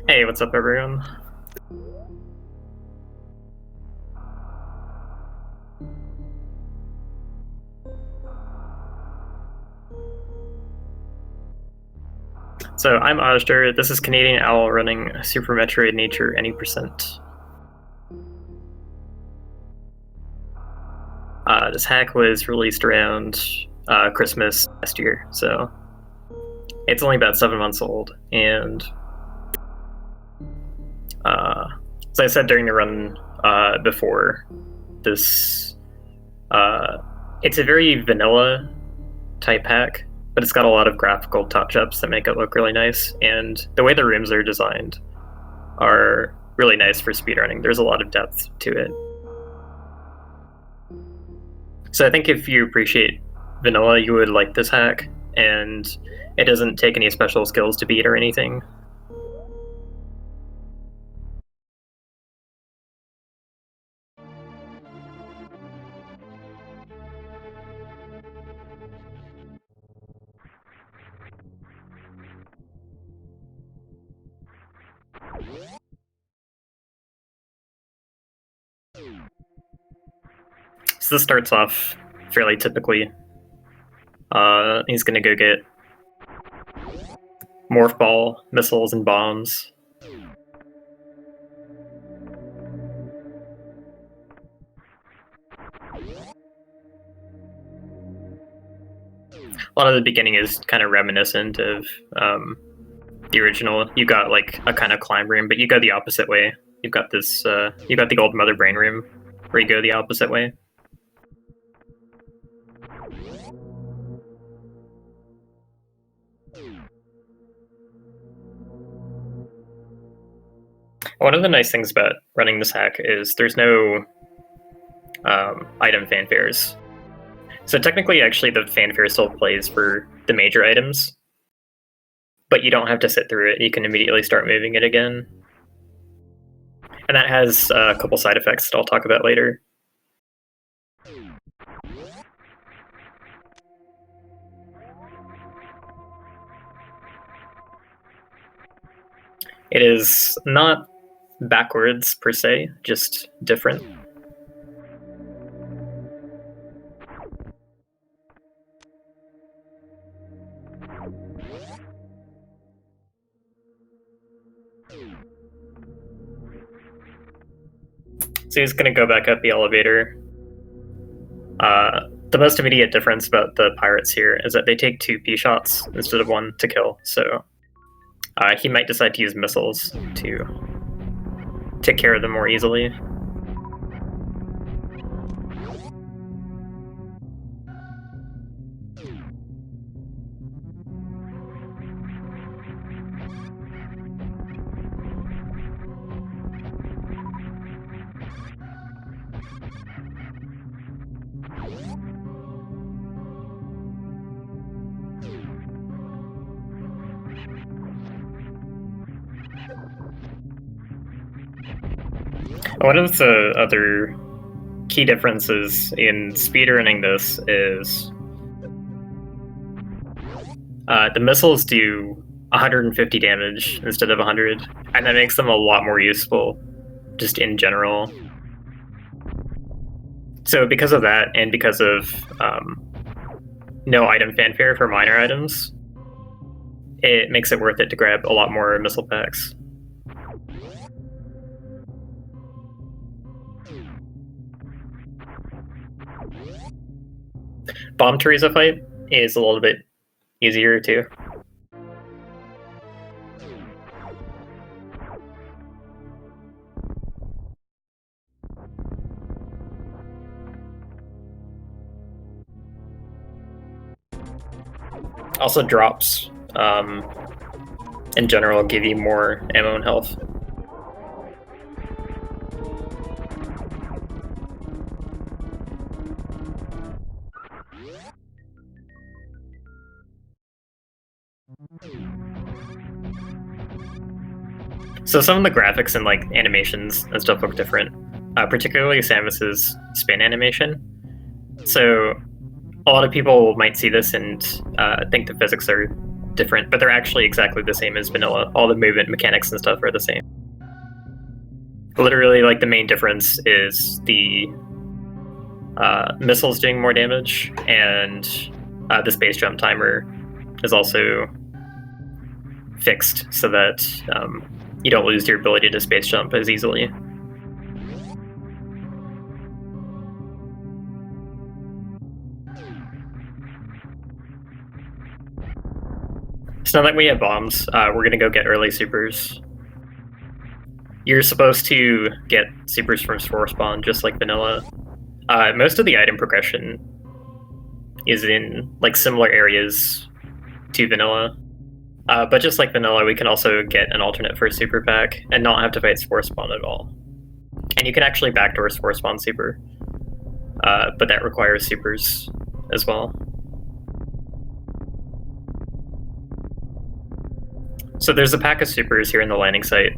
Hey, what's up, everyone? So I'm Ojder. This is CanadianOwl running Super Metroid Nature any percent. This hack was released around Christmas last year, so it's only about 7 months old. And as I said during the run before, this it's a very vanilla type hack, but it's got a lot of graphical touch-ups that make it look really nice. And the way the rooms are designed are really nice for speedrunning. There's a lot of depth to it. So I think if you appreciate vanilla, you would like this hack, and it doesn't take any special skills to beat or anything. So this starts off fairly typically. He's gonna go get morph ball, missiles, and bombs. A lot of the beginning is kind of reminiscent of the original. You got like a kind of climb room, but you go the opposite way. You've got this. You got the old Mother Brain room, where you go the opposite way. One of the nice things about running this hack is there's no item fanfares. So technically, actually, the fanfare still plays for the major items, but you don't have to sit through it. You can immediately start moving it again. And that has a couple side effects that I'll talk about later. It is not backwards per se, just different. So he's going to go back up the elevator. The most immediate difference about the pirates here is that they take 2 P shots instead of 1 to kill, so he might decide to use missiles to take care of them more easily. One of the other key differences in speedrunning this is the missiles do 150 damage instead of 100, and that makes them a lot more useful just in general. So because of that, and because of no item fanfare for minor items, it makes it worth it to grab a lot more missile packs. Bomb Teresa fight is a little bit easier too. Also, drops in general give you more ammo and health. So some of the graphics and like animations and stuff look different, particularly Samus's spin animation. So a lot of people might see this and think the physics are different, but they're actually exactly the same as vanilla. All the movement mechanics and stuff are the same. Literally, like, the main difference is the missiles doing more damage, and the space jump timer is also fixed so that you don't lose your ability to space jump as easily. So now that we have bombs, we're going to go get early supers. You're supposed to get supers from store spawn, just like vanilla. Most of the item progression is in like similar areas to vanilla. But just like vanilla, we can also get an alternate for a super pack and not have to fight spore spawn at all. And you can actually backdoor spore spawn super, but that requires supers as well. So there's a pack of supers here in the landing site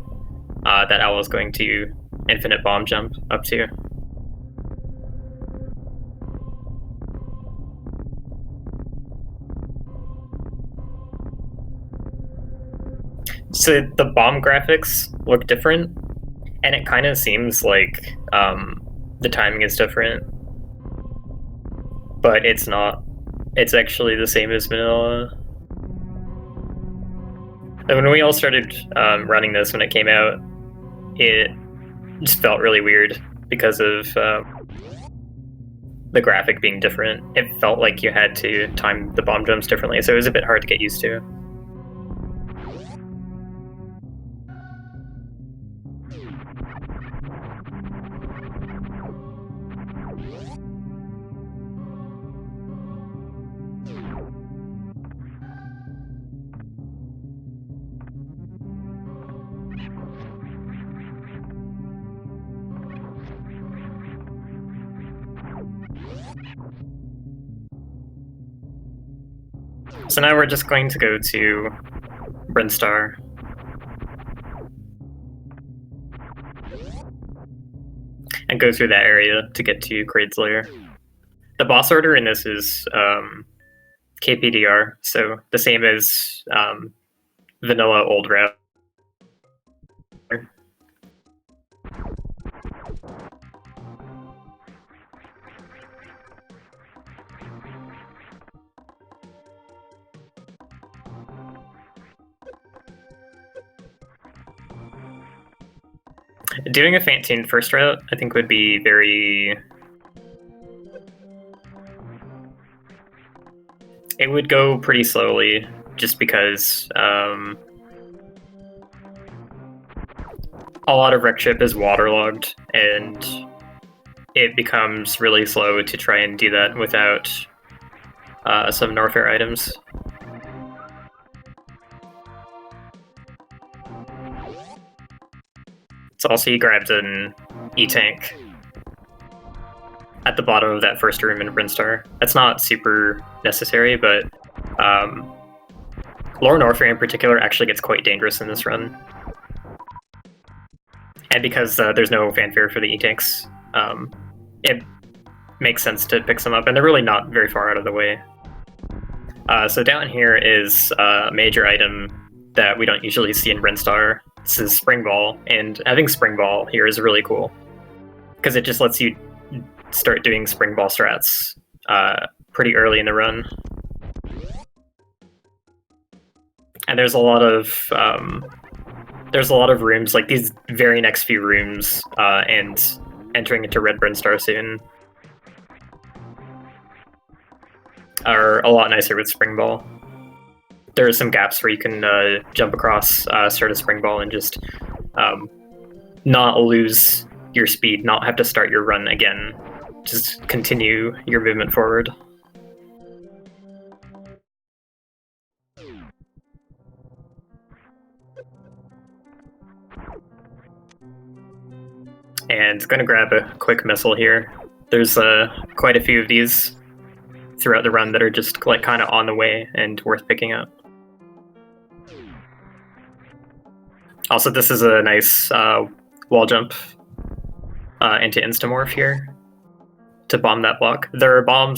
that Owl is going to infinite bomb jump up to. So the bomb graphics look different, and it kind of seems like the timing is different, but it's not. It's actually the same as vanilla. And when we all started running this when it came out, it just felt really weird because of the graphic being different. It felt like you had to time the bomb jumps differently, so it was a bit hard to get used to. So now we're just going to go to Brinstar. And go through that area to get to Kraid's lair. The boss order in this is KPDR, so the same as vanilla old route. Doing a faint tuned first route, I think, would be very... It would go pretty slowly, just because a lot of wreck ship is waterlogged, and it becomes really slow to try and do that without some Norfair items. So also he grabs an E-tank at the bottom of that first room in Brinstar. That's not super necessary, but Lower Norfair in particular actually gets quite dangerous in this run. And because there's no fanfare for the E-tanks, it makes sense to pick some up, and they're really not very far out of the way. So down here is a major item that we don't usually see in Brinstar. This is Spring Ball, and having Spring Ball here is really cool, because it just lets you start doing Spring Ball strats pretty early in the run. And there's a lot of rooms, like these very next few rooms, and entering into Red Brinstar soon, are a lot nicer with Spring Ball. There are some gaps where you can jump across, start a Spring Ball, and just not lose your speed, not have to start your run again. Just continue your movement forward. And going to grab a quick missile here. There's quite a few of these throughout the run that are just like kind of on the way and worth picking up. Also, this is a nice wall jump into Instamorph here to bomb that block. There are bomb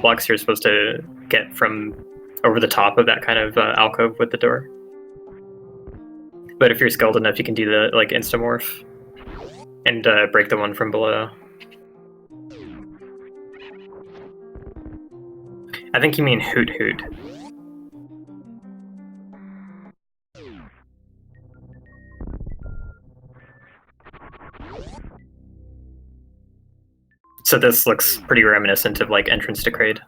blocks you're supposed to get from over the top of that kind of alcove with the door. But if you're skilled enough, you can do the like instamorph and break the one from below. I think you mean Hoot Hoot. So this looks pretty reminiscent of like Entrance to Kraid.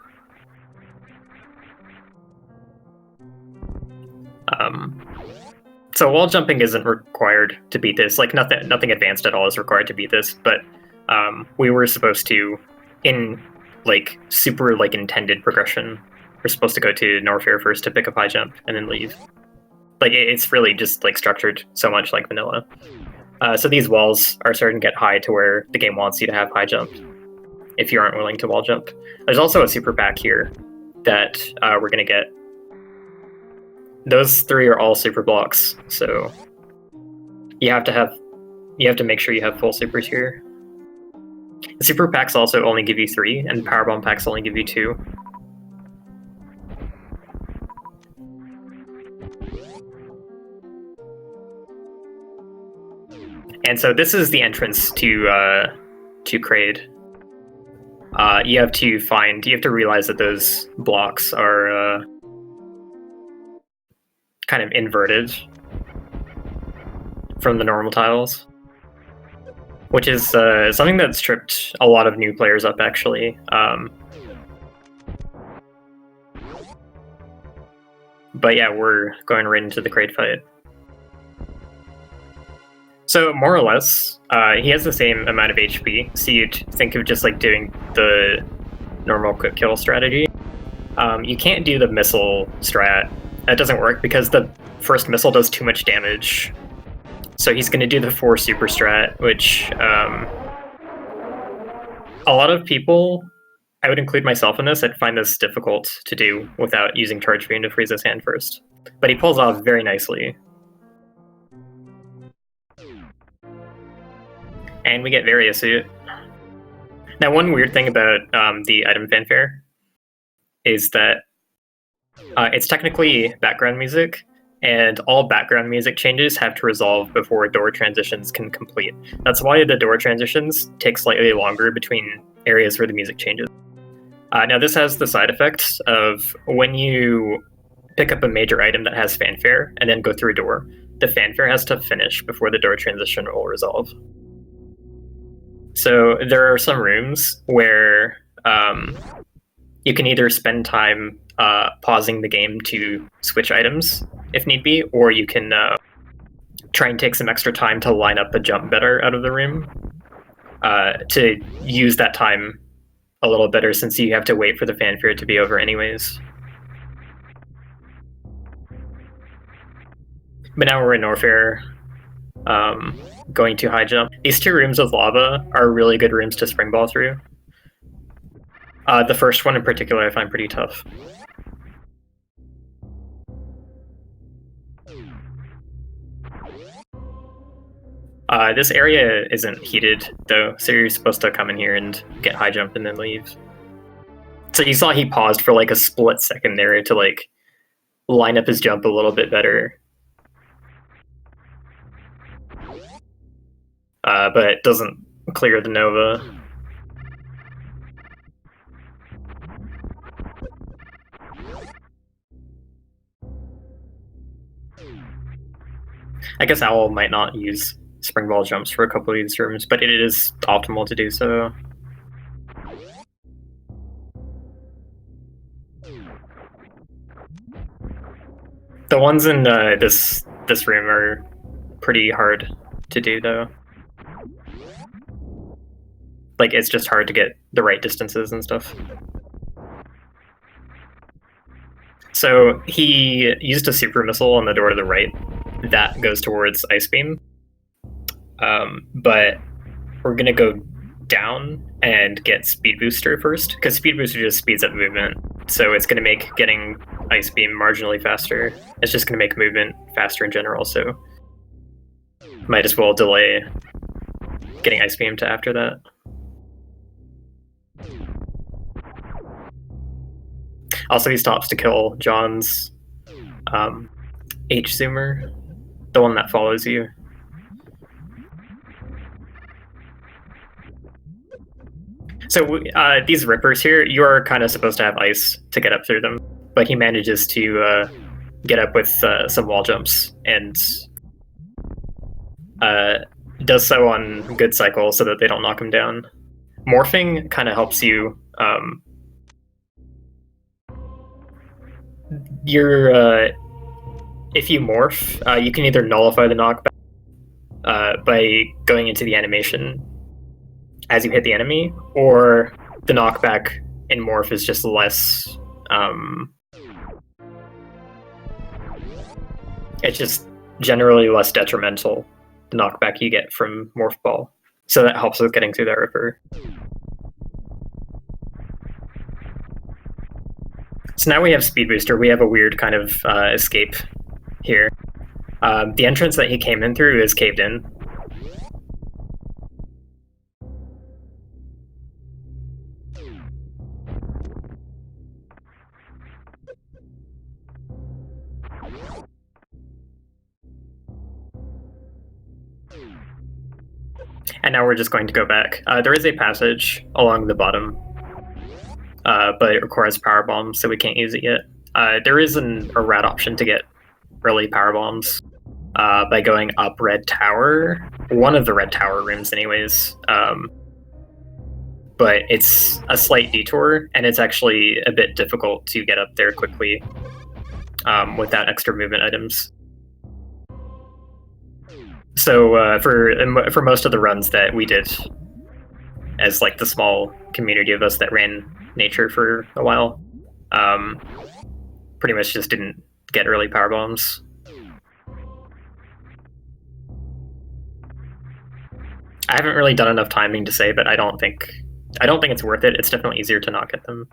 So wall jumping isn't required to beat this. Like nothing advanced at all is required to beat this. But we were supposed to, in like super like intended progression, we're supposed to go to Norfair first to pick up high jump and then leave. Like it's really just like structured so much like vanilla. So these walls are starting to get high to where the game wants you to have high jump if you aren't willing to wall jump. There's also a super pack here that we're gonna get. Those three are all super blocks, so you have to make sure you have full supers here. The super packs also only give you 3, and powerbomb packs only give you 2. And so this is the entrance to Kraid. You have to realize that those blocks are kind of inverted from the normal tiles, which is something that's tripped a lot of new players up, actually. But yeah, we're going right into the Kraid fight. So more or less, he has the same amount of HP, so you'd think of just like doing the normal quick kill strategy. You can't do the missile strat. That doesn't work because the first missile does too much damage. So he's going to do the 4 super strat, which a lot of people, I would include myself in this, I'd find this difficult to do without using Charge Beam to freeze his hand first. But he pulls off very nicely. And we get Variasuit. Now, one weird thing about the item fanfare is that it's technically background music, and all background music changes have to resolve before door transitions can complete. That's why the door transitions take slightly longer between areas where the music changes. Now, this has the side effect of when you pick up a major item that has fanfare and then go through a door, the fanfare has to finish before the door transition will resolve. So there are some rooms where you can either spend time pausing the game to switch items if need be, or you can try and take some extra time to line up the jump better out of the room to use that time a little better, since you have to wait for the fanfare to be over anyways. But now we're in Norfair, going to high jump. These 2 rooms of lava are really good rooms to springball through. The first one in particular I find pretty tough. This area isn't heated though, so you're supposed to come in here and get high jump and then leave. So you saw he paused for like a split second there to like line up his jump a little bit better. But it doesn't clear the Nova. I guess Owl might not use springball jumps for a couple of these rooms, but it is optimal to do so. The ones in this room are pretty hard to do though. Like, it's just hard to get the right distances and stuff. So he used a super missile on the door to the right. That goes towards Ice Beam. But we're going to go down and get Speed Booster first, because Speed Booster just speeds up movement. So it's going to make getting Ice Beam marginally faster. It's just going to make movement faster in general, so might as well delay getting Ice Beam to after that. Also, he stops to kill John's H-zoomer, the one that follows you. So these rippers here, you are kind of supposed to have ice to get up through them, but he manages to get up with some wall jumps and does so on good cycle so that they don't knock him down. Morphing kind of helps you. If you morph, you can either nullify the knockback by going into the animation as you hit the enemy, or the knockback in morph is just less. It's just generally less detrimental, the knockback you get from morph ball. So that helps with getting through that ripper. So now we have Speed Booster. We have a weird kind of escape here. The entrance that he came in through is caved in. And now we're just going to go back. There is a passage along the bottom, but it requires power bombs, so we can't use it yet. There is a rat option to get early power bombs by going up Red Tower, one of the Red Tower rooms anyways. But it's a slight detour, and it's actually a bit difficult to get up there quickly without extra movement items. So for most of the runs that we did, as like the small community of us that ran nature for a while, pretty much just didn't get early power bombs. I haven't really done enough timing to say, but I don't think it's worth it. It's definitely easier to not get them.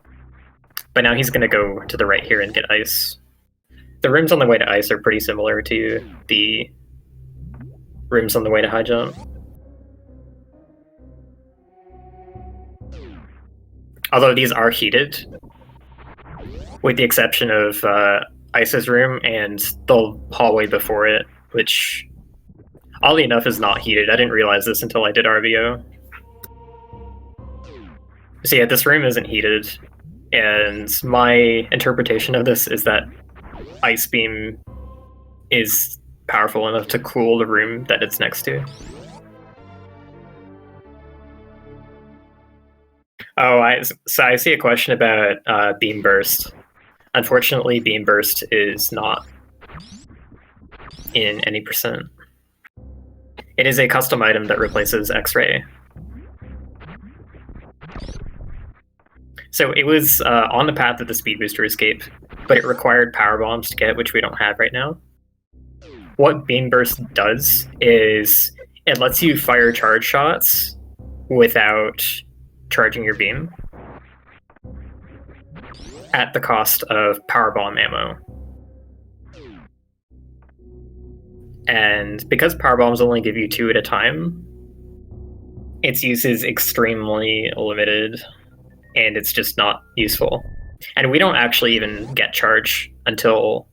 But now he's going to go to the right here and get ice. The rooms on the way to ice are pretty similar to the rooms on the way to high jump. Although these are heated, with the exception of Ice's room and the hallway before it, which, oddly enough, is not heated. I didn't realize this until I did RVO. So yeah, this room isn't heated, and my interpretation of this is that Ice Beam is powerful enough to cool the room that it's next to. Oh, so I see a question about Beam Burst. Unfortunately, Beam Burst is not in any percent. It is a custom item that replaces X-Ray. So it was on the path of the Speed Booster escape, but it required power bombs to get, which we don't have right now. What Beam Burst does is it lets you fire charge shots without charging your beam at the cost of power bomb ammo. And because power bombs only give you 2 at a time, its use is extremely limited, and it's just not useful. And we don't actually even get charge until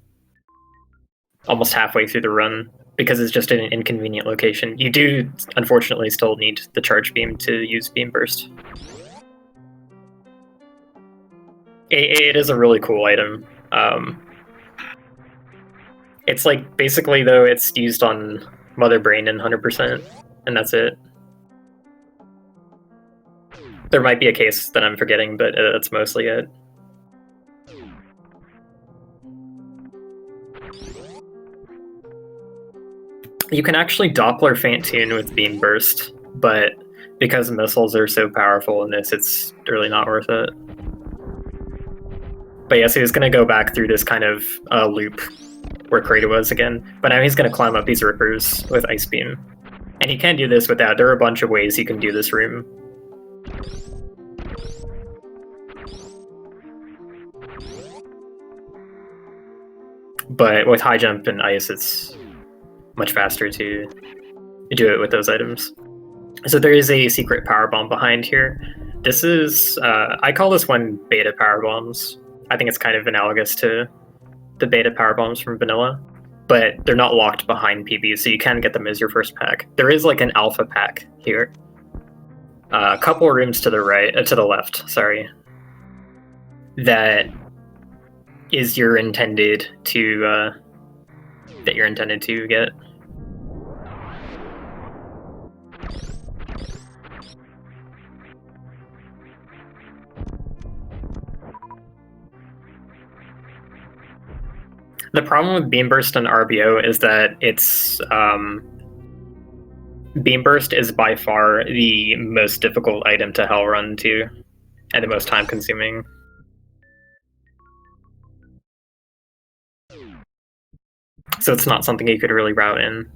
almost halfway through the run, because it's just in an inconvenient location. You do, unfortunately, still need the charge beam to use Beam Burst. It is a really cool item. It's like, basically, though, it's used on Mother Brain in 100%, and that's it. There might be a case that I'm forgetting, but that's mostly it. You can actually Doppler Faint Tune with Beam Burst, but because missiles are so powerful in this, it's really not worth it. But yeah, so he's going to go back through this kind of loop where Kratos was again, but now he's going to climb up these rippers with Ice Beam. And he can do this without, there are a bunch of ways he can do this room. But with high jump and ice, it's much faster to do it with those items. So there is a secret power bomb behind here. This is, I call this one beta power bombs. I think it's kind of analogous to the beta power bombs from vanilla, but they're not locked behind PB, so you can get them as your first pack. There is like an alpha pack here. A couple rooms to the right, to the left, sorry. That is you're intended to get. The problem with Beam Burst and RBO is that it's Beam Burst is by far the most difficult item to hell run to, and the most time consuming. So it's not something you could really route in.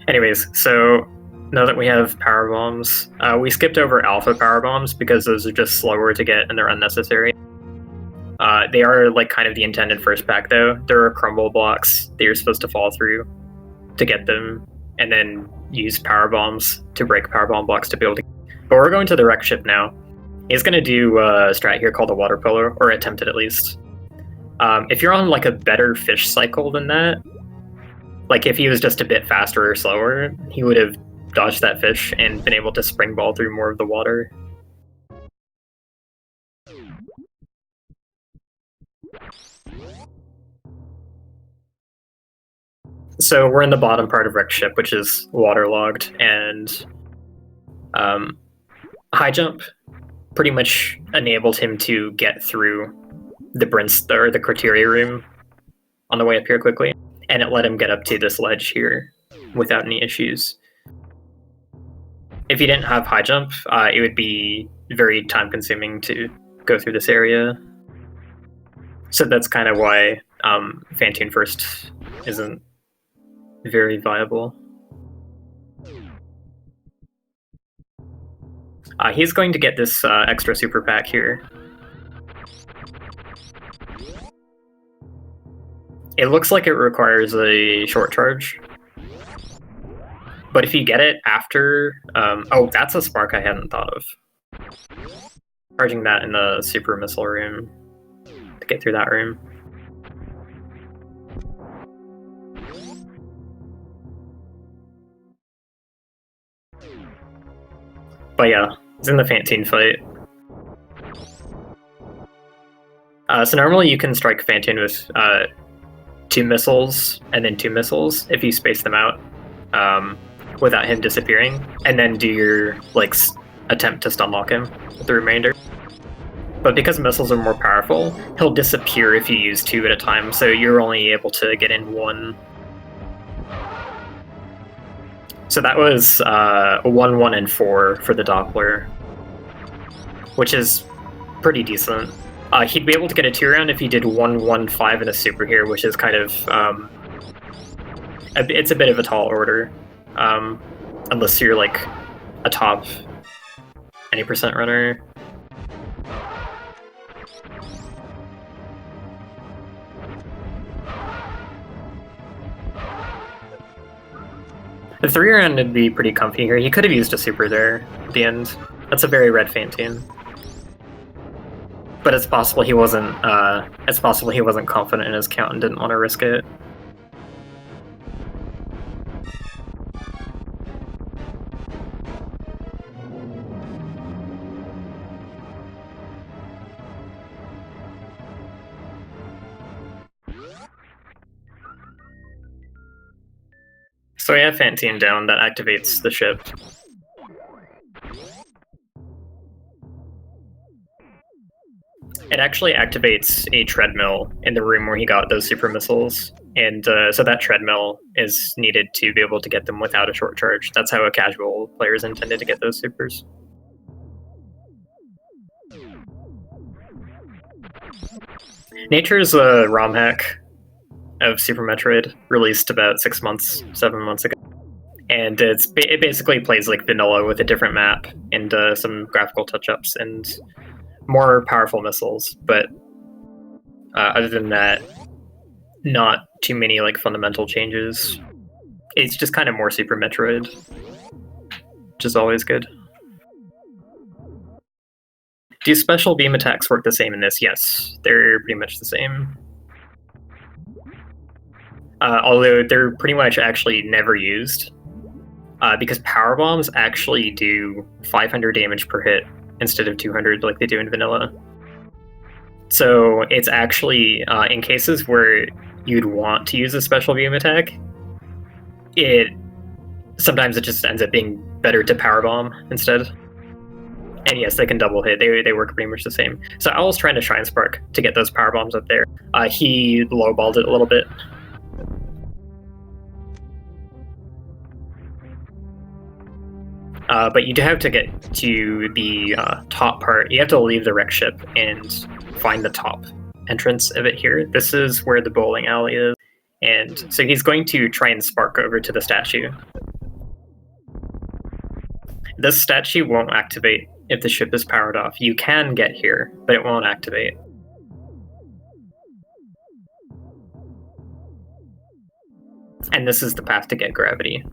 Anyways, so now that we have power bombs, we skipped over alpha power bombs because those are just slower to get and they're unnecessary. They are like kind of the intended first pack though. There are crumble blocks that you're supposed to fall through to get them, and then use power bombs to break power bomb blocks to be able to. But we're going to the wreck ship now. He's going to do a strat here called the water polo, or attempt it at least. If you're on like a better fish cycle than that, like if he was just a bit faster or slower, he would have dodged that fish and been able to springball through more of the water. So we're in the bottom part of wreck ship, which is waterlogged, and high jump pretty much enabled him to get through the Brinstar, the criteria room on the way up here quickly, and it let him get up to this ledge here without any issues. If you didn't have high jump, it would be very time consuming to go through this area. So that's kind of why Fantoon first isn't very viable. He's going to get this extra super pack here. It looks like it requires a short charge. But if you get it after... oh, that's a spark I hadn't thought of. Charging that in the super missile room to get through that room. But yeah, it's in the Fantoon fight. So normally you can strike Fantoon with 2 missiles and then 2 missiles if you space them out without him disappearing, and then do your like attempt to stun lock him with the remainder. But because missiles are more powerful, he'll disappear if you use 2 at a time, so you're only able to get in 1. So that was 1, 1, and 4 for the Doppler, which is pretty decent. He'd be able to get a 2-round if he did 1, 1, 5 and a super here, which is kind of... it's a bit of a tall order, unless you're like a top any percent runner. The 3-round would be pretty comfy here. He could have used a super there at the end. That's a very red Fantoon. But it's possible he wasn't confident in his count and didn't want to risk it. So we have Fantoon down, that activates the ship. It actually activates a treadmill in the room where he got those super missiles, and so that treadmill is needed to be able to get them without a short charge. That's how a casual player is intended to get those supers. Nature's a ROM hack of Super Metroid, released about 7 months ago. And it basically plays like vanilla with a different map and some graphical touch-ups, and more powerful missiles, but other than that, not too many like fundamental changes. It's just kind of more Super Metroid, which is always good. Do special beam attacks work the same in this? Yes, they're pretty much the same. Although they're pretty much actually never used, because power bombs actually do 500 damage per hit instead of 200 like they do in vanilla. So it's actually, in cases where you'd want to use a special beam attack, sometimes it just ends up being better to power bomb instead. And yes, they can double hit. They work pretty much the same. So I was trying to Shrine Spark to get those power bombs up there. He lowballed it a little bit. But you do have to get to the top part. You have to leave the wreck ship and find the top entrance of it here. This is where the bowling alley is. And so he's going to try and spark over to the statue. This statue won't activate if the ship is powered off. You can get here, but it won't activate. And this is the path to get gravity.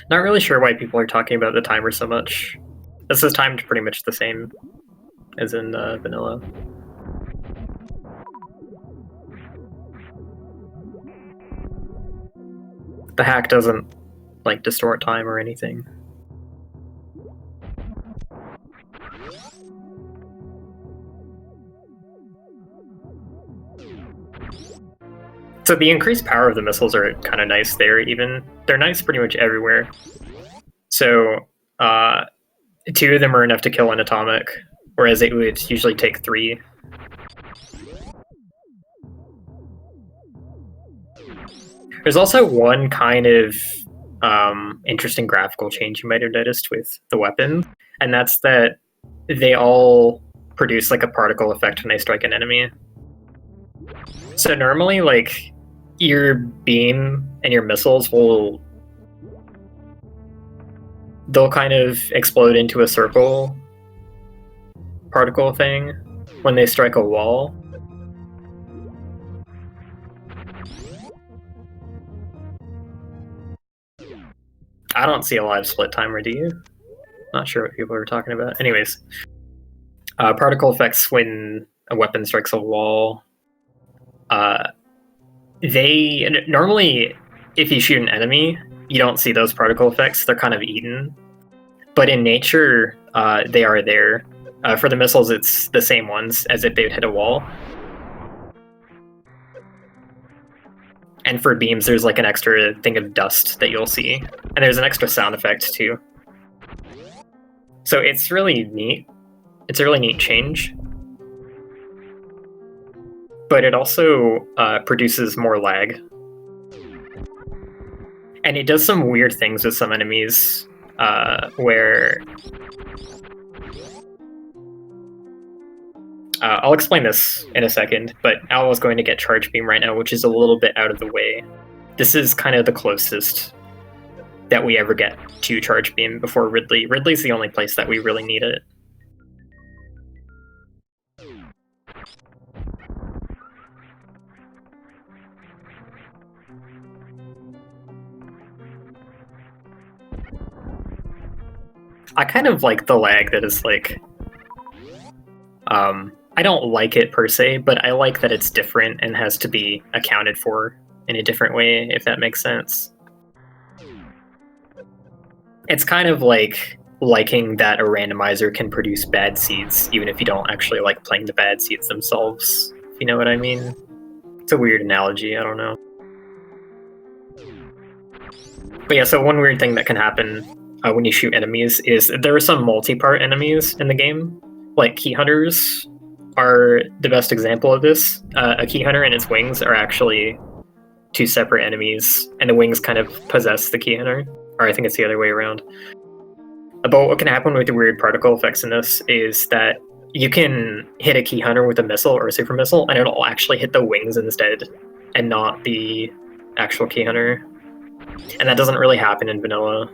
Not really sure why people are talking about the timer so much. This is timed pretty much the same as in vanilla. The hack doesn't like distort time or anything. So the increased power of the missiles are kind of nice there, even. They're nice pretty much everywhere. So 2 of them are enough to kill an atomic, whereas it would usually take 3. There's also one kind of interesting graphical change you might have noticed with the weapon, and that's that they all produce like a particle effect when they strike an enemy. So normally, like, your beam and your missiles they'll kind of explode into a circle particle thing when they strike a wall. I don't see a live split timer, do you? Not sure what people are talking about. Anyways, particle effects when a weapon strikes a wall. Normally, if you shoot an enemy, you don't see those particle effects. They're kind of eaten. But in nature, they are there. For the missiles, it's the same ones as if they would hit a wall. And for beams, there's like an extra thing of dust that you'll see. And there's an extra sound effect too. So it's really neat. It's a really neat change. But it also produces more lag. And it does some weird things with some enemies, where... I'll explain this in a second, but Owl is going to get Charge Beam right now, which is a little bit out of the way. This is kind of the closest that we ever get to Charge Beam before Ridley. Ridley's the only place that we really need it. I kind of like the lag that is like... I don't like it per se, but I like that it's different and has to be accounted for in a different way, if that makes sense. It's kind of like liking that a randomizer can produce bad seeds, even if you don't actually like playing the bad seeds themselves, if you know what I mean. It's a weird analogy, I don't know. But yeah, so one weird thing that can happen when you shoot enemies is there are some multi-part enemies in the game. Like key hunters are the best example of this. A key hunter and its wings are actually two separate enemies, and the wings kind of possess the key hunter. Or I think it's the other way around. But what can happen with the weird particle effects in this is that you can hit a key hunter with a missile or a super missile, and it'll actually hit the wings instead, and not the actual key hunter. And that doesn't really happen in vanilla.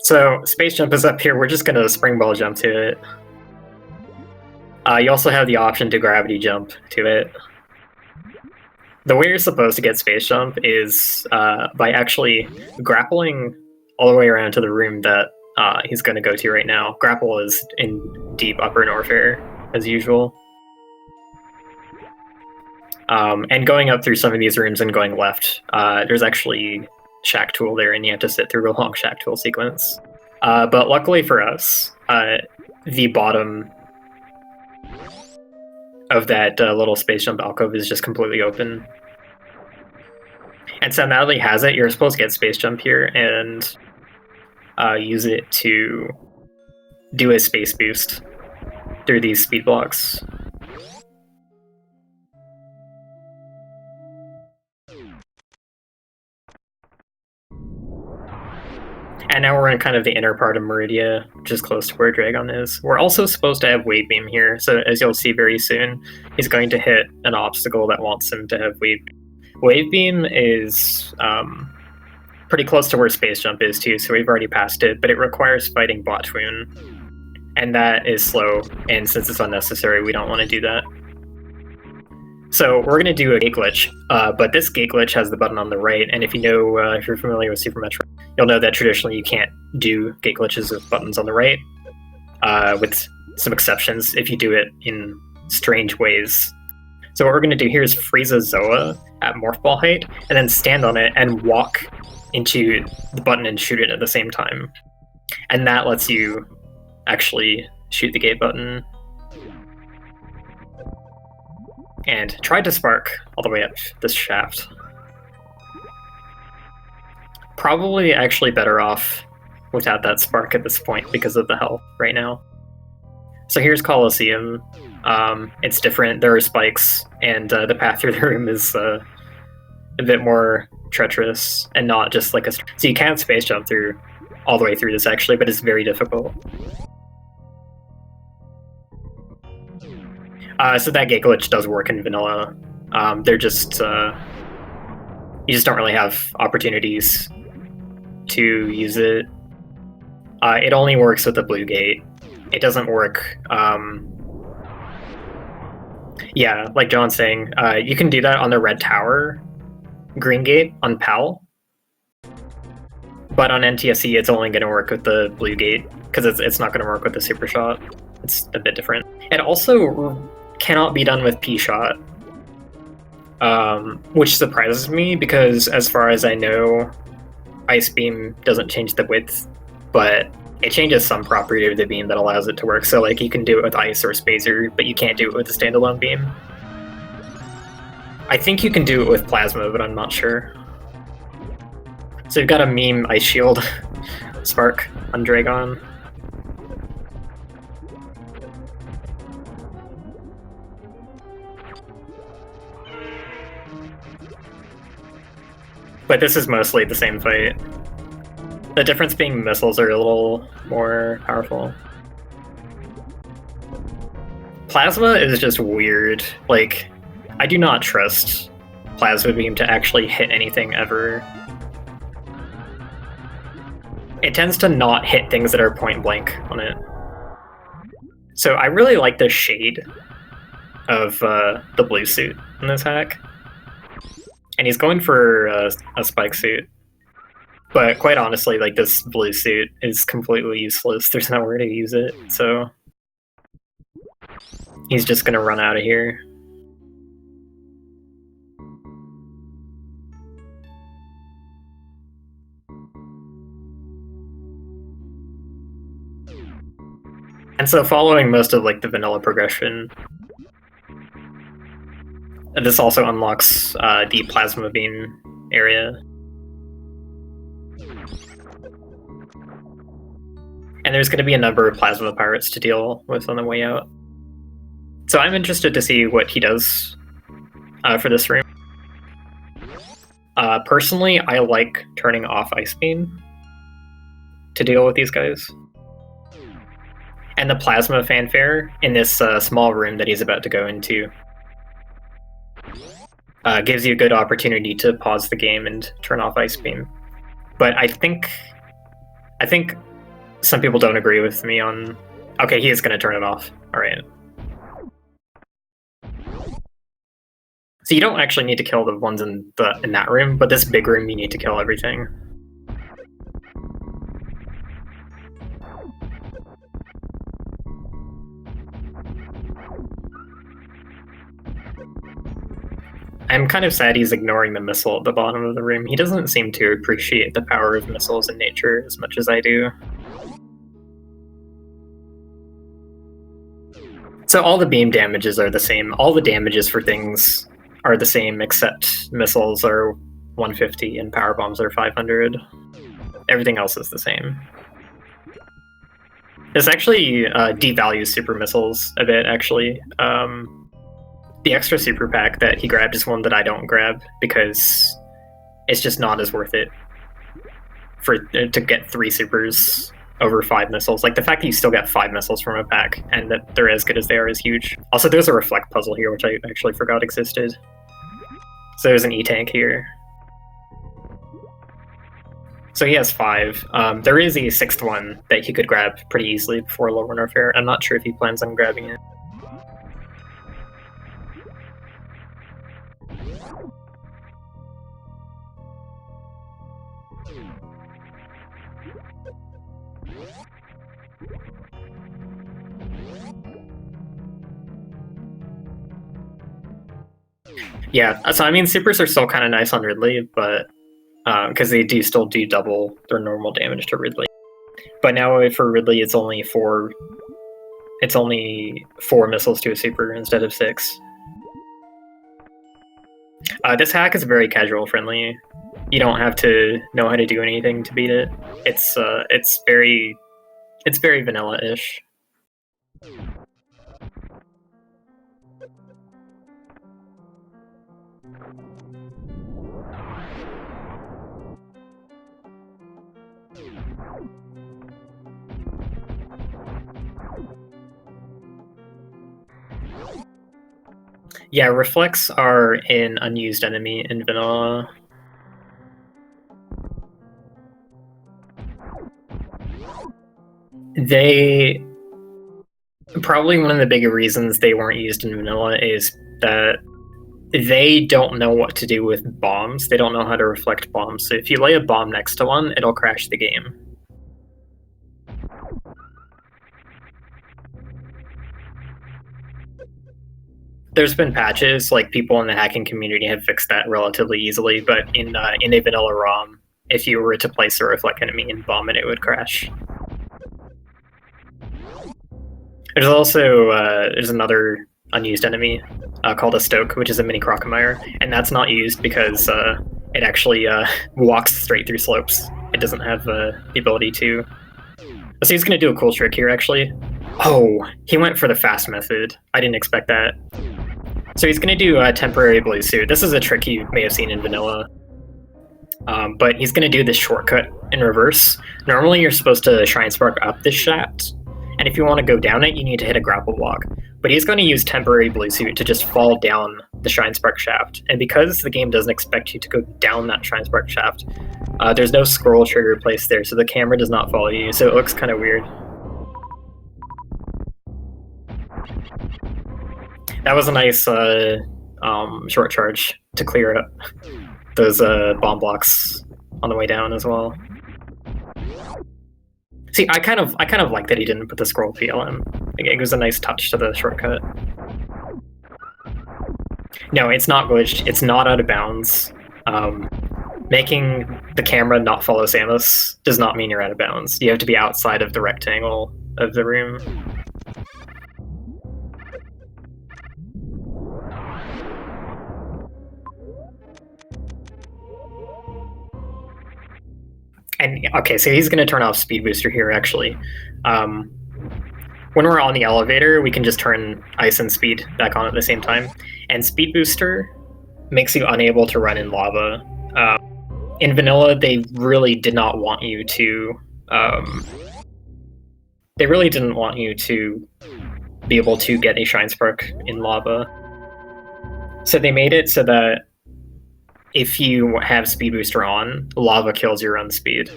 So space jump is up here. We're just gonna spring ball jump to it. You also have the option to gravity jump to it. The way you're supposed to get space jump is by actually grappling all the way around to the room that he's going to go to right now. Grapple is in deep upper Norfair, as usual. And going up through some of these rooms and going left, there's actually shack tool there, and you have to sit through a long shack tool sequence. But luckily for us, the bottom of that little space jump alcove is just completely open. And so now that he has it, you're supposed to get space jump here and use it to do a space boost through these speed blocks. And now we're in kind of the inner part of Maridia, which is close to where Dragon is. We're also supposed to have Wave Beam here, so as you'll see very soon, he's going to hit an obstacle that wants him to have Wave Beam. Wave Beam is pretty close to where Space Jump is too, so we've already passed it, but it requires fighting Botwoon, and that is slow, and since it's unnecessary, we don't want to do that. So we're going to do a gate glitch, but this gate glitch has the button on the right, and if you know, if you're familiar with Super Metroid, you'll know that traditionally you can't do gate glitches with buttons on the right, with some exceptions if you do it in strange ways. So what we're going to do here is freeze a Zoa at morph ball height, and then stand on it and walk into the button and shoot it at the same time. And that lets you actually shoot the gate button. And try to spark all the way up this shaft. Probably actually better off without that spark at this point because of the health right now. So here's Colosseum. It's different. There are spikes, and the path through the room is a bit more treacherous and not just like a... So you can't space jump through all the way through this actually, but it's very difficult. So that gate glitch does work in vanilla. They're just... you just don't really have opportunities to use it. It only works with the blue gate. It doesn't work... yeah, like John's saying, you can do that on the red tower, green gate on PAL. But on NTSC, it's only going to work with the blue gate, because it's not going to work with the super shot. It's a bit different. It also cannot be done with P-shot, which surprises me, because as far as I know, Ice Beam doesn't change the width, but it changes some property of the beam that allows it to work. So like you can do it with Ice or Spazer, but you can't do it with a standalone beam. I think you can do it with Plasma, but I'm not sure. So you've got a meme Ice Shield Spark on Dragon. But this is mostly the same fight. The difference being missiles are a little more powerful. Plasma is just weird. Like, I do not trust Plasma Beam to actually hit anything ever. It tends to not hit things that are point blank on it. So I really like the shade of the blue suit in this hack. And he's going for a spike suit. But quite honestly, like, this blue suit is completely useless. There's nowhere to use it, so he's just gonna run out of here. And so following most of like the vanilla progression, this also unlocks the plasma beam area. And there's going to be a number of plasma pirates to deal with on the way out. So I'm interested to see what he does for this room. Personally, I like turning off Ice Beam to deal with these guys. And the plasma fanfare in this small room that he's about to go into gives you a good opportunity to pause the game and turn off Ice Beam. But I think some people don't agree with me on... Okay, he is going to turn it off. All right. So you don't actually need to kill the ones in that room, but this big room you need to kill everything. I'm kind of sad he's ignoring the missile at the bottom of the room. He doesn't seem to appreciate the power of missiles in nature as much as I do. So all the beam damages are the same. All the damages for things are the same, except missiles are 150 and power bombs are 500. Everything else is the same. This actually devalues super missiles a bit, actually. The extra super pack that he grabbed is one that I don't grab because it's just not as worth it to get 3 supers over 5 missiles. Like, the fact that you still get 5 missiles from a pack and that they're as good as they are is huge. Also, there's a reflect puzzle here, which I actually forgot existed. So there's an E-tank here. So he has 5. There is a 6th one that he could grab pretty easily before lower Norfair. I'm not sure if he plans on grabbing it. Yeah, so I mean, supers are still kind of nice on Ridley, but because they do still do double their normal damage to Ridley. But now for Ridley, it's only 4 missiles to a super instead of 6. This hack is very casual friendly. You don't have to know how to do anything to beat it. It's very vanilla-ish. Yeah, reflects are an unused enemy in vanilla. They... Probably one of the bigger reasons they weren't used in vanilla is that they don't know what to do with bombs. They don't know how to reflect bombs. So if you lay a bomb next to one, it'll crash the game. There's been patches, like people in the hacking community have fixed that relatively easily, but in a vanilla ROM, if you were to place a reflect enemy and bomb it, it would crash. There's also there's another unused enemy called a Stoke, which is a mini Crocomire, and that's not used because it actually walks straight through slopes. It doesn't have the ability to. So he's going to do a cool trick here, actually. Oh, he went for the fast method. I didn't expect that. So he's going to do a temporary blue suit. This is a trick you may have seen in vanilla. But he's going to do this shortcut in reverse. Normally you're supposed to Shrine Spark up this shaft, and if you want to go down it, you need to hit a grapple block. But he's going to use temporary blue suit to just fall down the Shrine Spark shaft. And because the game doesn't expect you to go down that Shrine Spark shaft, there's no scroll trigger placed there, so the camera does not follow you, so it looks kind of weird. That was a nice short charge to clear up those bomb blocks on the way down as well. See, I kind of like that he didn't put the scroll PLM. It was a nice touch to the shortcut. No, it's not glitched. It's not out of bounds. Making the camera not follow Samus does not mean you're out of bounds. You have to be outside of the rectangle of the room. And okay, so he's going to turn off speed booster here, actually. When we're on the elevator, we can just turn ice and speed back on at the same time. And speed booster makes you unable to run in lava. In vanilla, they really did not want you to... they really didn't want you to be able to get a Shine Spark in lava. So they made it so that if you have speed booster on, lava kills your run speed.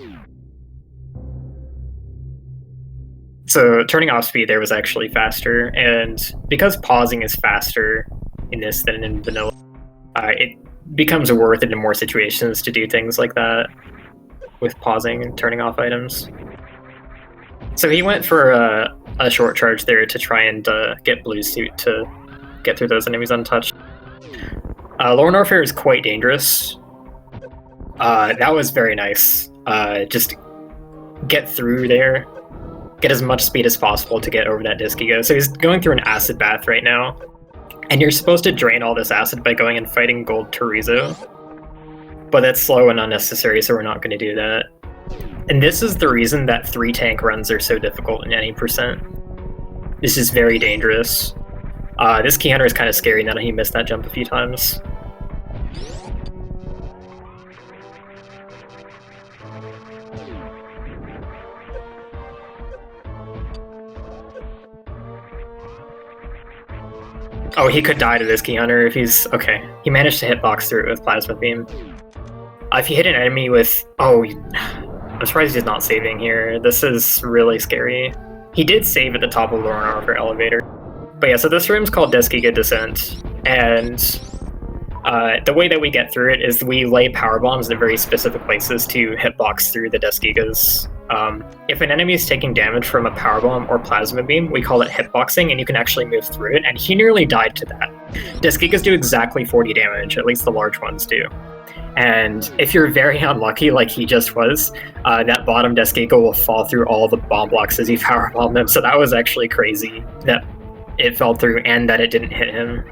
So turning off speed there was actually faster, and because pausing is faster in this than in vanilla, it becomes worth it in more situations to do things like that with pausing and turning off items. So he went for a short charge there to try and get Blue Suit to get through those enemies untouched. Lower Norfair is quite dangerous. That was very nice. Just get through there, get as much speed as possible to get over that disc ego. So he's going through an acid bath right now, and you're supposed to drain all this acid by going and fighting Gold Chorizo. But that's slow and unnecessary, so we're not going to do that. And this is the reason that 3 tank runs are so difficult in any percent. This is very dangerous. This Key Hunter is kind of scary now that he missed that jump a few times. Oh, he could die to this Key Hunter if he's... Okay, he managed to hitbox through it with Plasma Beam. If you hit an enemy with... Oh, I'm surprised he's not saving here. This is really scary. He did save at the top of Lower Norfair elevator. But yeah, so this room's called Deskiga Descent, and the way that we get through it is we lay power bombs at very specific places to hitbox through the Deskigas. If an enemy is taking damage from a power bomb or plasma beam, we call it hitboxing, and you can actually move through it, and he nearly died to that. Deskigas do exactly 40 damage, at least the large ones do. And if you're very unlucky, like he just was, that bottom Deskiga will fall through all the bomb blocks as you powerbomb them, so that was actually crazy that it fell through and that it didn't hit him.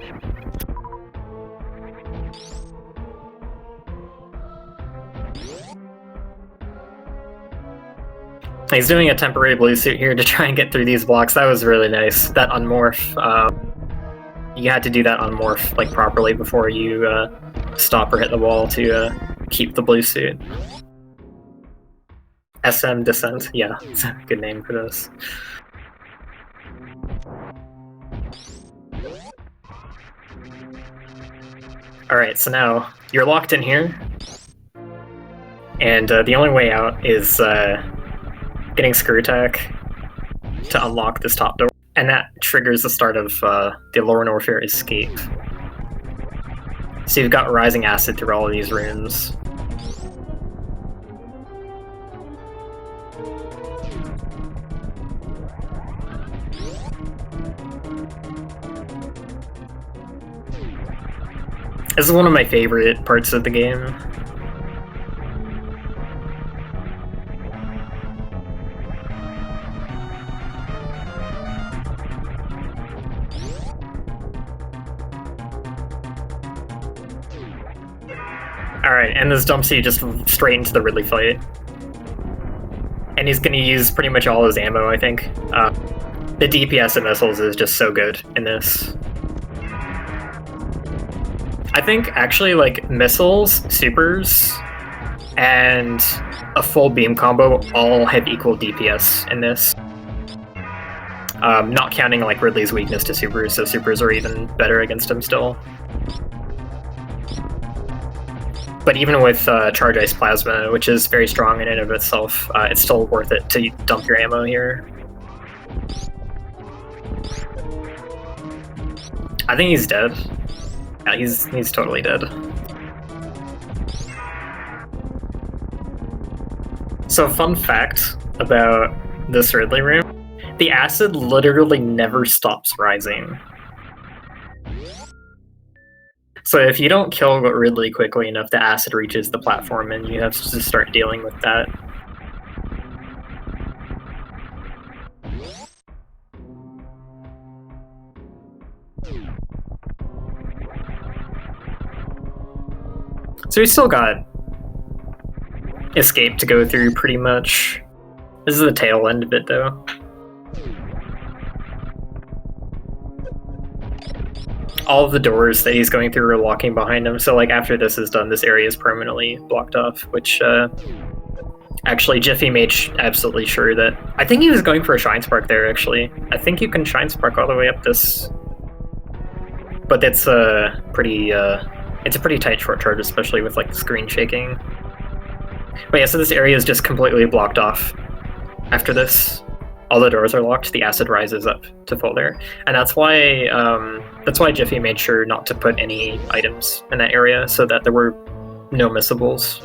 He's doing a temporary blue suit here to try and get through these blocks. That was really nice. That unmorph, you had to do that unmorph like properly before you stop or hit the wall to keep the blue suit. SM Descent, yeah, it's a good name for this. Alright, so now you're locked in here, and the only way out is getting Screw Attack to unlock this top door, and that triggers the start of the Lower Norfair escape. So you've got Rising Acid through all of these rooms. This is one of my favorite parts of the game. Alright, and this dumps you just straight into the Ridley fight. And he's going to use pretty much all his ammo, I think. The DPS of missiles is just so good in this. I think actually like missiles, supers, and a full beam combo all have equal DPS in this. Not counting like Ridley's weakness to supers, so supers are even better against him still. But even with Charge Ice Plasma, which is very strong in and of itself, it's still worth it to dump your ammo here. I think he's dead. Yeah, he's totally dead. So fun fact about this Ridley room, the acid literally never stops rising. So if you don't kill Ridley quickly enough, the acid reaches the platform and you have to start dealing with that. So we still got escape to go through pretty much. This is the tail end of it though. All of the doors that he's going through are locking behind him, so like after this is done, this area is permanently blocked off, which actually Jiffy made absolutely sure that... I think he was going for a Shine Spark there, actually. I think you can Shine Spark all the way up this... But it's a pretty tight short charge, especially with like the screen shaking. But yeah, so this area is just completely blocked off. After this, all the doors are locked, the acid rises up to full there. And that's why Jiffy made sure not to put any items in that area, so that there were no missables.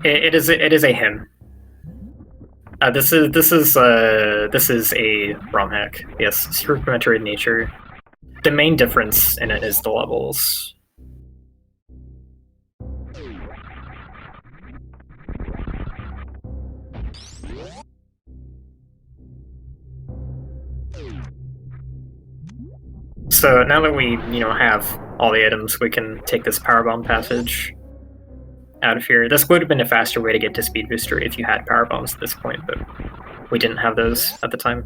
It is a him. This is a ROM hack. Yes, Super Metroid nature. The main difference in it is the levels. So now that we have all the items, we can take this power bomb passage out of here. This would have been a faster way to get to Speed Booster if you had power bombs at this point, but we didn't have those at the time.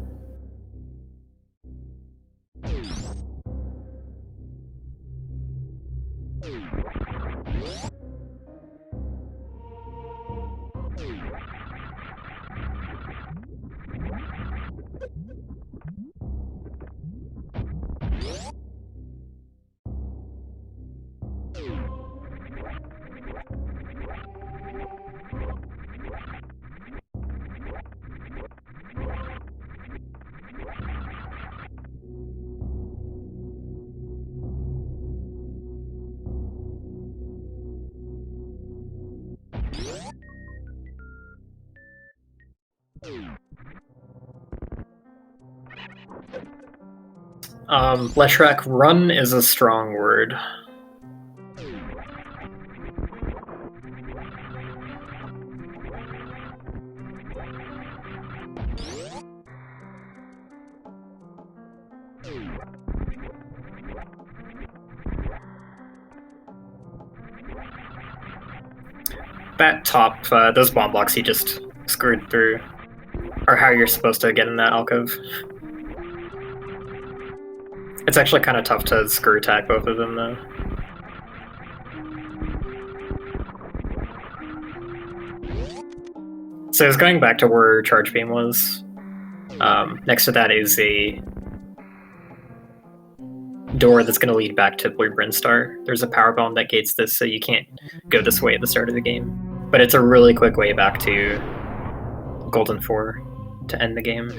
Leshrac, run is a strong word. That top, those bomb blocks he just screwed through, are how you're supposed to get in that alcove. It's actually kind of tough to screw attack both of them, though. So it's going back to where Charge Beam was. Next to that is a door that's going to lead back to Blue Brinstar. There's a power bomb that gates this, so you can't go this way at the start of the game. But it's a really quick way back to Golden 4 to end the game.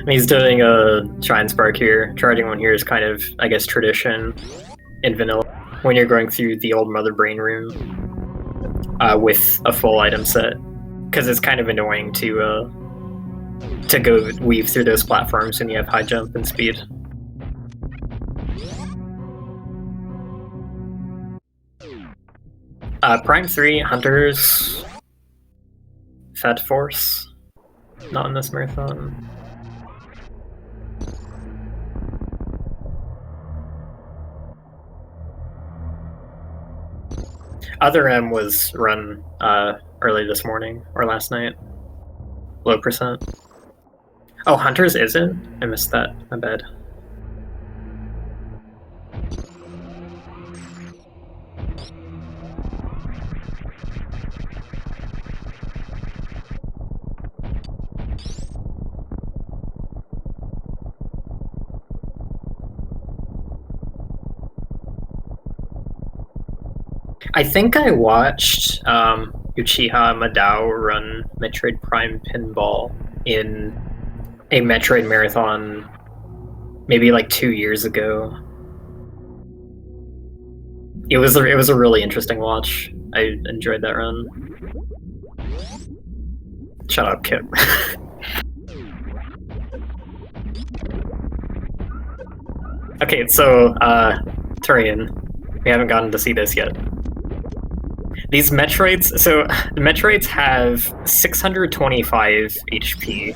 He's doing a Shine Spark here. Charging one here is kind of, I guess, tradition in vanilla when you're going through the old Mother Brain room with a full item set, because it's kind of annoying to go weave through those platforms when you have high jump and speed. Prime 3, Hunters, Fed Force, not in this marathon. Other M was run early this morning, or last night. Low percent. Oh, Hunters isn't? I missed that, my bad. I think I watched Uchiha Madao run Metroid Prime Pinball in a Metroid marathon maybe like 2 years ago. It was a really interesting watch. I enjoyed that run. Shut up, Kip. Okay, so Tourian, we haven't gotten to see this yet. These Metroids, so the Metroids have 625 HP.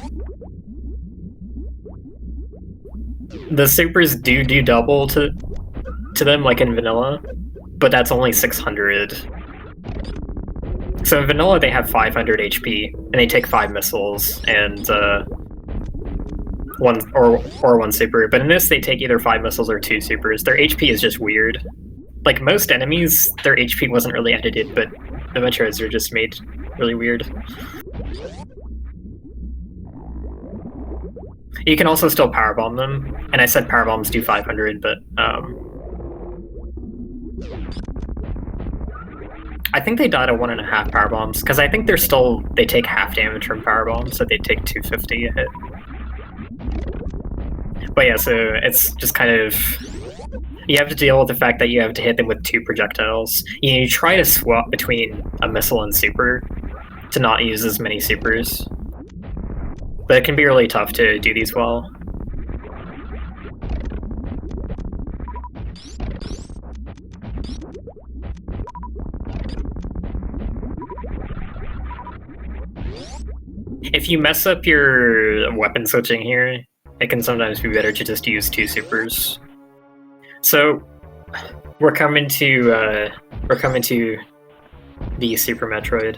The supers do double to them, like in vanilla, but that's only 600. So in vanilla they have 500 HP, and they take 5 missiles and one super. But in this they take either 5 missiles or 2 supers. Their HP is just weird. Like most enemies, their HP wasn't really edited, but the Metroids are just made really weird. You can also still powerbomb them, and I said powerbombs do 500, but I think they died at 1.5 powerbombs, because I think they take half damage from powerbombs, so they take 250 a hit. But yeah, so it's just kind of... You have to deal with the fact that you have to hit them with 2 projectiles. You try to swap between a missile and super to not use as many supers. But it can be really tough to do these well. If you mess up your weapon switching here, it can sometimes be better to just use 2 supers. So we're coming to the Super Metroid.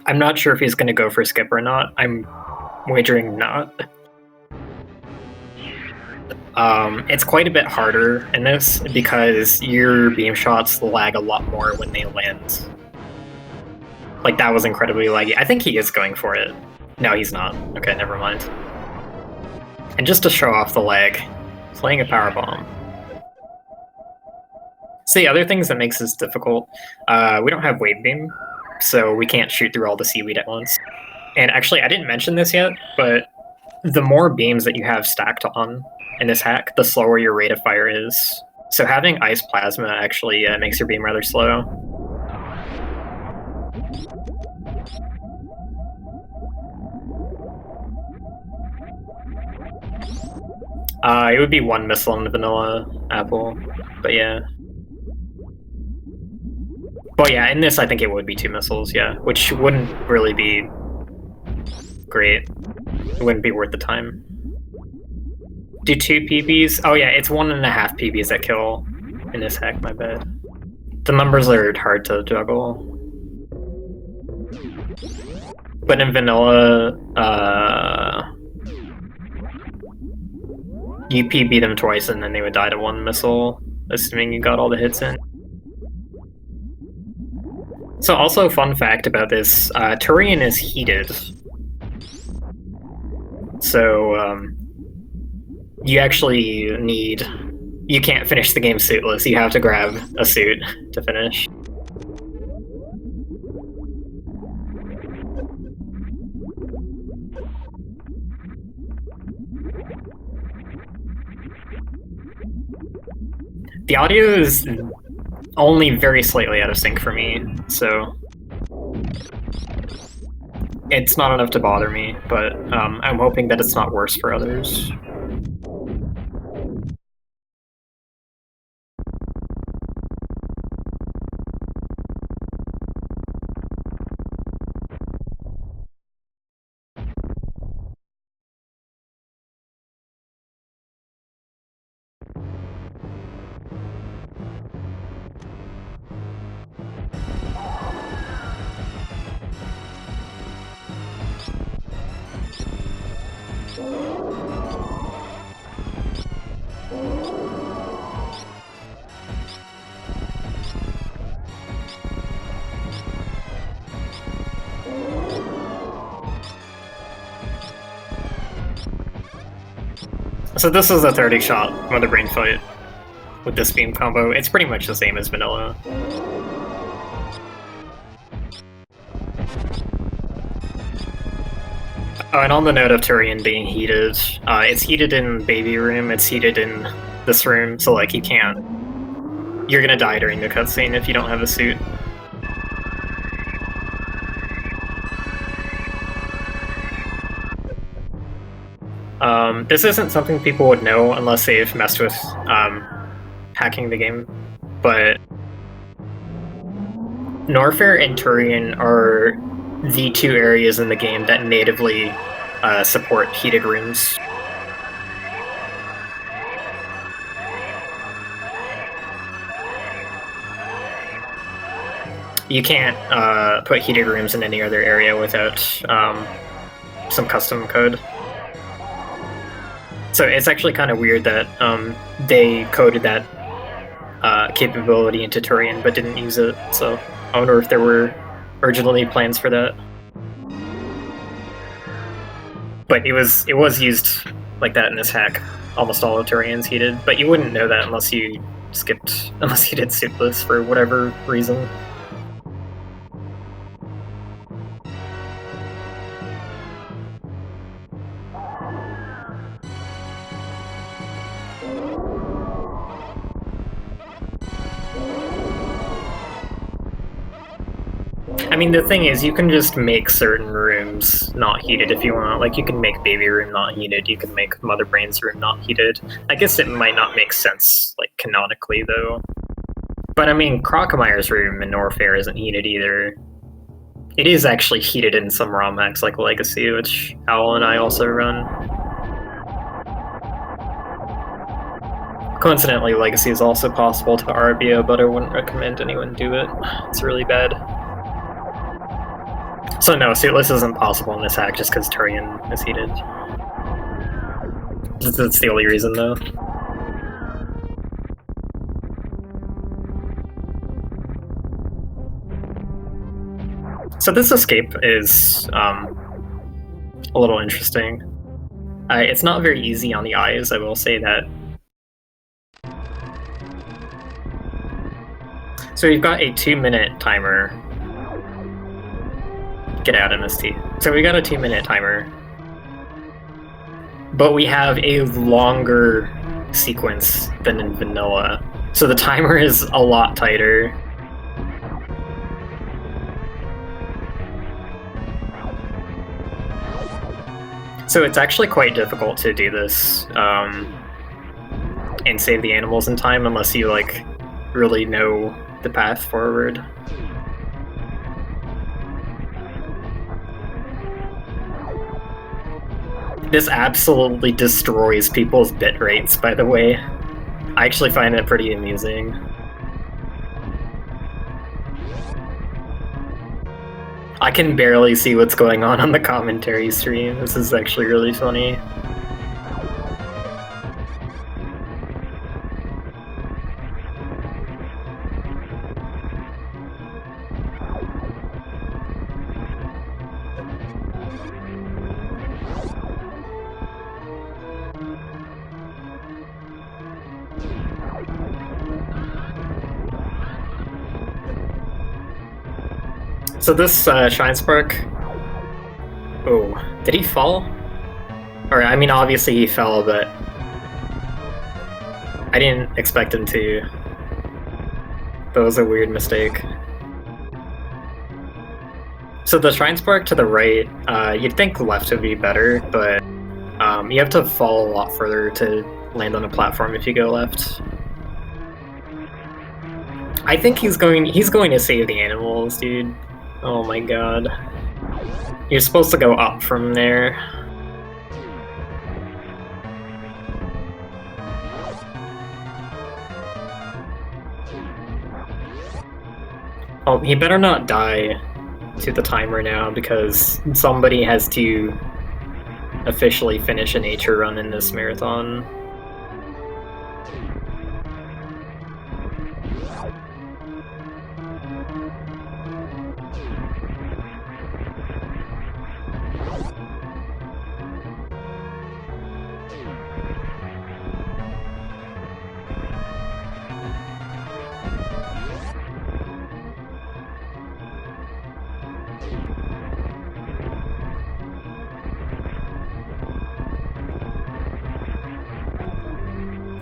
I'm not sure if he's going to go for skip or not. I'm wagering not. It's quite a bit harder in this because your beam shots lag a lot more when they land. Like, that was incredibly laggy. I think he is going for it. No, he's not. Okay, never mind. And just to show off the lag, playing a powerbomb. So the other things that makes this difficult, we don't have wave beam, so we can't shoot through all the seaweed at once. And actually, I didn't mention this yet, but the more beams that you have stacked on in this hack, the slower your rate of fire is. So having ice plasma actually makes your beam rather slow. It would be 1 missile in the vanilla apple, but yeah. Well, yeah, in this I think it would be 2 missiles, yeah, which wouldn't really be great. It wouldn't be worth the time. Do 2 PBs? Oh yeah, it's 1.5 PBs that kill in this hack, my bad. The numbers are hard to juggle. But in vanilla, you PB them twice and then they would die to 1 missile, assuming you got all the hits in. So also, fun fact about this, Tourian is heated. So, you actually need... You can't finish the game suitless, you have to grab a suit to finish. The audio is only very slightly out of sync for me, so it's not enough to bother me, but I'm hoping that it's not worse for others. So this is a 30 shot Mother Brain fight with this beam combo. It's pretty much the same as vanilla. Oh, and on the note of Tourian being heated, it's heated in baby room, it's heated in this room, so like you can't. You're gonna die during the cutscene if you don't have a suit. This isn't something people would know unless they've messed with hacking the game, but Norfair and Tourian are the two areas in the game that natively support heated rooms. You can't put heated rooms in any other area without some custom code. So it's actually kind of weird that they coded that capability into Tourian but didn't use it, so I wonder if there were originally plans for that. But it was used like that in this hack. Almost all of Tourian's heated, but you wouldn't know that unless you did suitless for whatever reason. I mean, the thing is, you can just make certain rooms not heated if you want. Like, you can make baby room not heated, you can make mother brain's room not heated. I guess it might not make sense, like, canonically, though. But I mean, Crocomyre's room in Norfair isn't heated either. It is actually heated in some ROM hacks, like Legacy, which Owl and I also run. Coincidentally, Legacy is also possible to Arbia, but I wouldn't recommend anyone do it. It's really bad. So no, suitless isn't possible in this hack just because Tourian is heated. That's the only reason, though. So this escape is a little interesting. It's not very easy on the eyes, I will say that. So we've got a 2-minute timer. Get out, MST. So we got a 2-minute timer. But we have a longer sequence than in vanilla. So the timer is a lot tighter. So it's actually quite difficult to do this and save the animals in time unless you like really know the path forward. This absolutely destroys people's bit rates, by the way. I actually find it pretty amusing. I can barely see what's going on the commentary stream. This is actually really funny. So this Shine Spark... Oh, did he fall? Or, I mean, obviously he fell, but... I didn't expect him to. That was a weird mistake. So the Shrine Spark to the right, you'd think left would be better, but you have to fall a lot further to land on a platform if you go left. I think he's going to save the animals, dude. Oh my god. You're supposed to go up from there. Oh, he better not die to the timer now, because somebody has to officially finish a nature run in this marathon.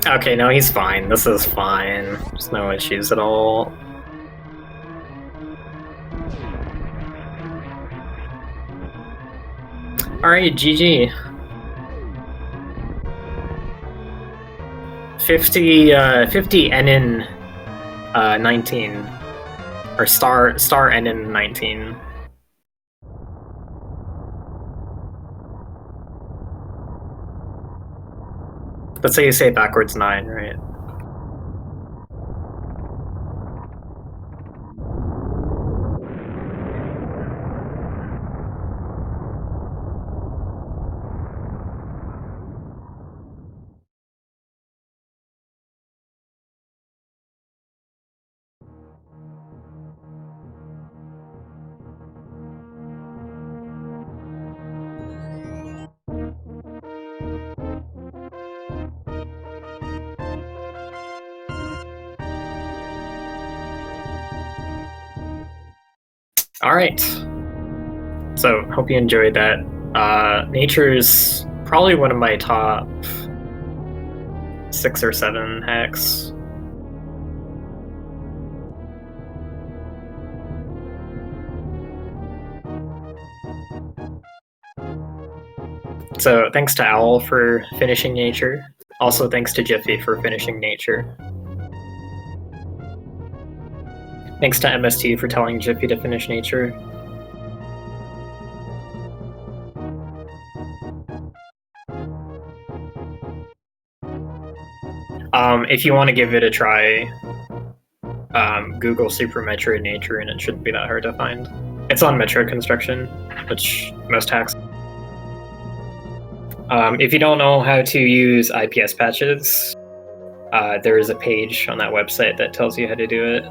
Okay, no, he's fine. This is fine. There's no issues at all. Alright, GG. 50 NN 19. Or star NN 19. That's how you say backwards 9, right? Alright. So, hope you enjoyed that. Nature's probably one of my top 6 or 7 hacks. So, thanks to Owl for finishing Nature. Also, thanks to Jiffy for finishing Nature. Thanks to MST for telling Jiffy to finish Nature. If you want to give it a try, Google Super Metroid Nature and it shouldn't be that hard to find. It's on Metroid Construction, which most hacks. If you don't know how to use IPS patches, there is a page on that website that tells you how to do it.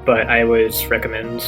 But I would recommend.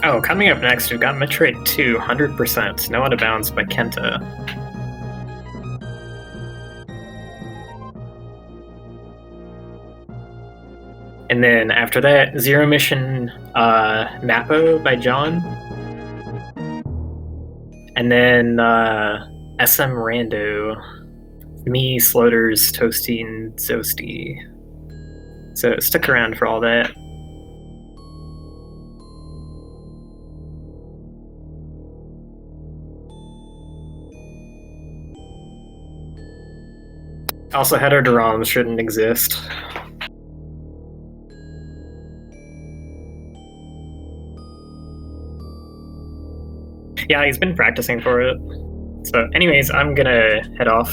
Oh, coming up next, we've got Metroid 2, 100%, No Out of Bounds by Kenta. And then after that, Zero Mission Napo by John. And then SM Rando, me, Sloters, Toasty, and Zosty. So stick around for all that. Also, header to ROMs shouldn't exist. Yeah, he's been practicing for it. So anyways, I'm gonna head off.